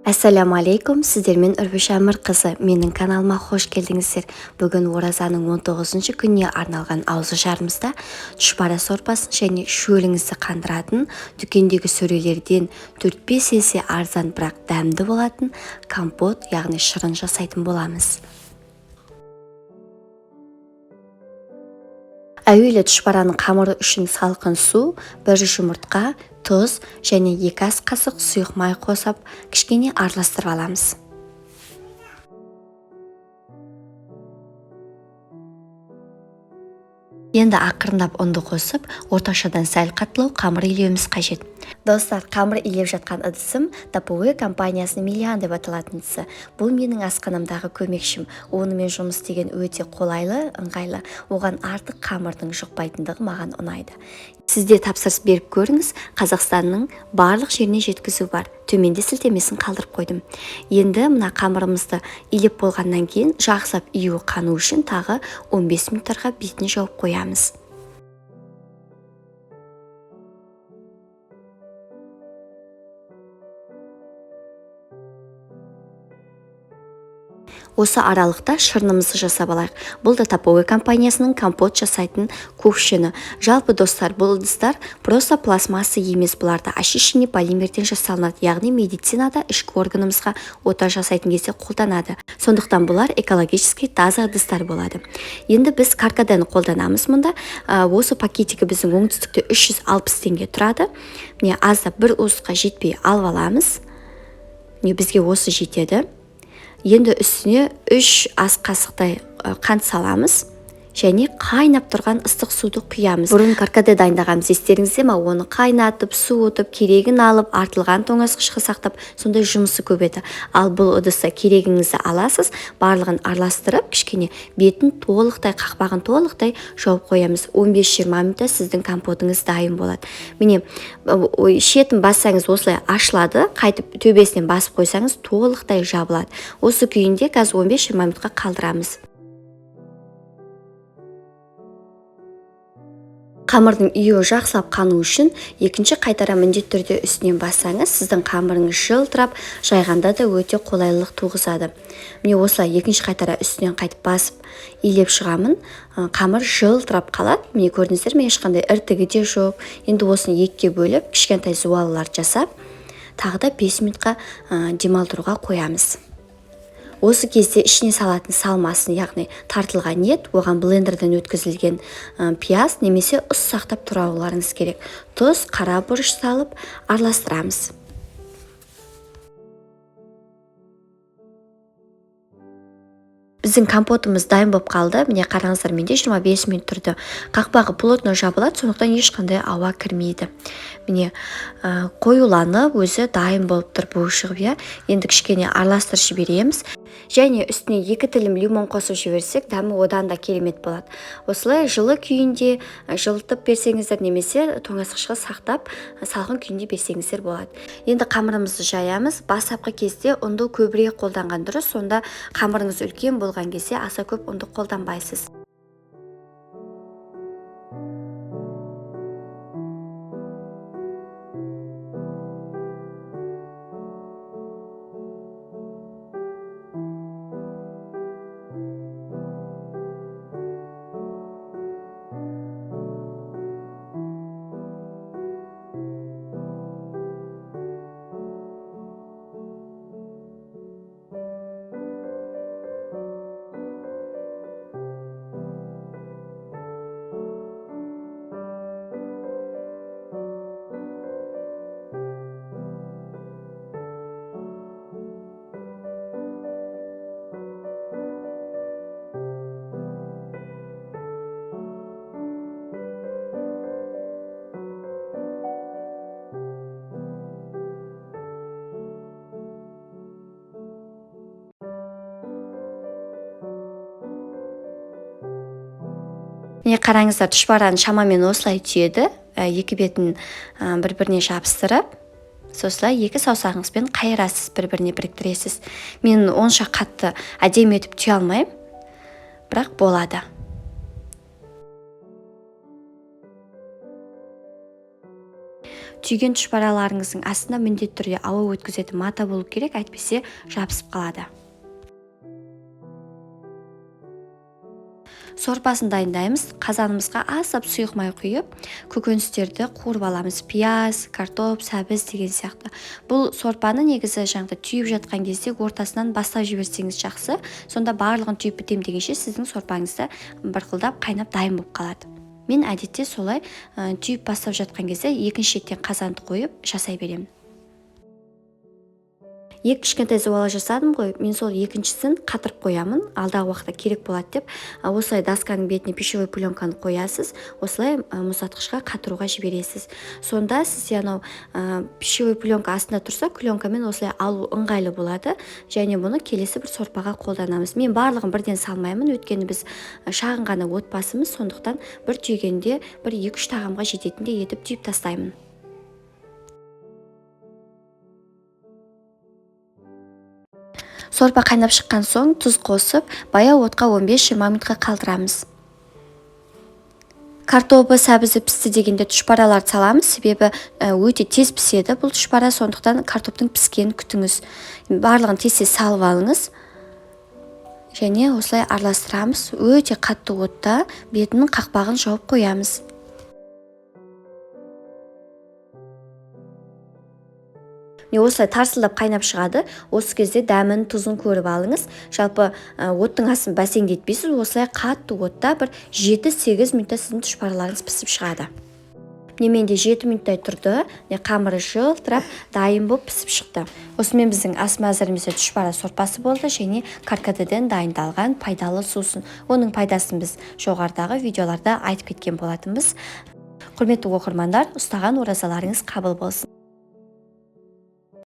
Ассаламу алейкум, сіздермен Үрбіш Әмір қызы. Менің каналыма қош келдіңіздер. Бүгін оразаның 19 күніне арналған аузы жарымызда тұшпара сорпасын және шөліңізді қандыратын, дүкендегі сөрелерден 4-5 есе арзан бірақ дәмді болатын компот, яғни шырын жасайтын боламыз. Әуелі тұшпараның қамыры үшін салқын су, 1 жұмыртқа, тұз және 2 ас қасық сұйық май қосып, кішкене араластырып аламыз. Енді ақырындап ұнды қосып, орташадан сәл қатылау қамыр илеуіміз қажет. Достар, қамыр илеп жатқан ыдысым Тапуэ компаниясының Миллиан деп аталатын ыдысы. Бұл менің асханамдағы көмекшім. Онымен жұмыс істеген өте қолайлы, ыңғайлы. Оған артық қамырдың жұқпайтындығы маған ұнайды. Сізде тапсырыс беріп көріңіз, Қазақстанның барлық жеріне жеткізу бар. Төменде сілтемесін қалдырып қойдым. Енді мына қамырымызды илеп болғаннан кейін жақсылап июі қану үшін тағы 15 минуттарға бетін жауып қоямыз. Осы аралықта шырынымызды жасап алайық. Бұл да Тапуэ компаниясының компот жасайтын кувшіні. Жалпы достар, бұл ыдыстар просто пластмасса емес, бұларда очищение полимерден жасалынады, яғни медицинада ішкі органымызға ота жасайтын кезде қолданады. Сондықтан бұлар экологически таза ыдыстар болады. Енді біз каркадан қолданамыз мұнда. Осы пакетигі біздің оңтүстікте 360 теңге тұрады. Міне аздап бір уысқа жетпей алып аламыз. Міне бізге осы жетеді. Енді үстіне 3 ас қасықтай қант саламыз және қайнап тұрған ыстық суды құямыз. Бұрын каркаде дайындағанбыз, естеріңізде ме? Оны қайнатып, суытып, керегін алып, артылған тоңазытқышқа сақтап, сондай жұмысы көп еді. Ал бұл ыдыста керегіңізді аласыз, барлығын араластырып, кішкене бетін толықтай, қақпағын толықтай жауып қоямыз. 15-20 минутта сіздің компотыңыз дайын болады. Міне, шетін бассаңыз осылай ашылады, қайтып төбесінен басып қойсаңыз толықтай жабылады. Осы күйінде қазір 15-20 минутқа қалдырамыз. Қамырдың июі жақсылап қану үшін екінші қайтара міндетті түрде үстінен бассаңыз, сіздің қамырыңыз жылтырап, жайғанда да өте қолайлылық туғызады. Міне осылай екінші қайтара үстінен қайтып басып илеп шығамын. Қамыр жылтырап қалады. Міне көрдіңіздер ме, ешқандай іртігі де жоқ. Енді осыны екіге бөліп, кішкентай зуалылар жасап, тағы да 5 минутқа демалдыруға қоямыз. Осы кезде ішіне салатын салмасын, яғни тартылған ет, оған блендерден өткізілген пияз немесе ұс сақтап тұра алуларыңыз керек. Тұз, қара бұрыш салып араластырамыз. Біздің компотымыз дайын болып қалды. Міне қараңыздар, менде 25 минут тұрды. Қақпағы плотно жабылады, сондықтан ешқандай ауа кірмейді. Міне қоюланып, өзі дайын болып тұр буы шығып. Енді кішкене араластырып жібереміз. Және үстіне 2 тілім лимон қосып жіберсек, дәмі одан да керемет болады. Осылай жылы күйінде жылытып берсеңіздер немесе тоңазытқышқа сақтап, салқын күйінде берсеңіздер болады. Енді қамырымызды жаямыз. Бастапқы кезде ұнды көбірек қолданған дұрыс, сонда қамырыңыз үлкен болған кезде аса көп ұнды қолданбайсыз. Міне қараңыздар, тұшпараны шамамен осылай түйеді. Екі бетін бір-біріне жабыстырып, сослай 2 саусағыңызбен қайырасыз, бір-біріне біріктіресіз. Мен онша қатты әдемі етіп түйе алмаймын, бірақ болады. түйген тұшпараларыңыздың астына міндетті түрде ауа өткізетін мата болу керек, әйтпесе жабысып қалады. Сорпасын дайындаймыз. Қазанымызға асап сұйық май құйып, көкөністерді қуырып аламыз. Пияз, картоп, сәбіз деген сияқты. Бұл сорпаны негізі жаңағы түйіп жатқан кезде ортасынан бастап жіберсеңіз жақсы. Сонда барлығын түйіп бітем дегенше сіздің сорпаңызда бұрқылдап қайнап дайын болып қалады. Мен әдетте солай түйіп бастап жатқан кезде екінші шеттен қазанды қойып жасай беремін. Екі кішкентай зуала жасадым ғой, мен сол екіншісін қатырып қоямын, алдағы уақытта керек болады деп. Осылай досканың бетіне пищевой пленканы қоясыз, осылай мұздатқышқа қатыруға жібересіз. Сонда сіз анау пищевой пленка астында тұрса, пленкамен осылай алу ыңғайлы болады, және бұны келесі бір сорпаға қолданамыз. Мен барлығын бірден салмаймын, өйткені біз шағын ғана отбасымыз, сондықтан бір түйгенде бір 2-3 тағамға жететіндей етіп түйіп тастаймын. Сорпа қайнап шыққан соң тұз қосып, баяу отқа 15-20 минутқа қалдырамыз. Картобы, сәбізі пісті дегенде тұшпараларды саламыз, себебі өте тез піседі бұл тұшпара, сондықтан картоптың піскенін күтіңіз. Барлығын тез салып алыңыз. Және осылай араластырамыз. Өте қатты отта бетінің қақпағын жауып қоямыз. Осылай тарсылдап қайнап шығады. Осы кезде дәмін, тұзын көріп алыңыз. Жалпы оттың асын бәсеңдетпейсіз. Осылай қатты отта бір 7-8 минутта сіздің тұшпараларыңыз пісіп шығады. Менде 7 минуттай тұрды. Қамыры жылтырап, дайын болып пісіп шықты. Осымен біздің ас мәзірімізде тұшпара сорпасы болды, және каркадеден дайындалған пайдалы сусын. Оның пайдасын біз жоғарыдағы видеоларда айтып кеткен болатынбыз. Құрметті оқырмандар, ұстаған оразаларыңыз қабыл болсын.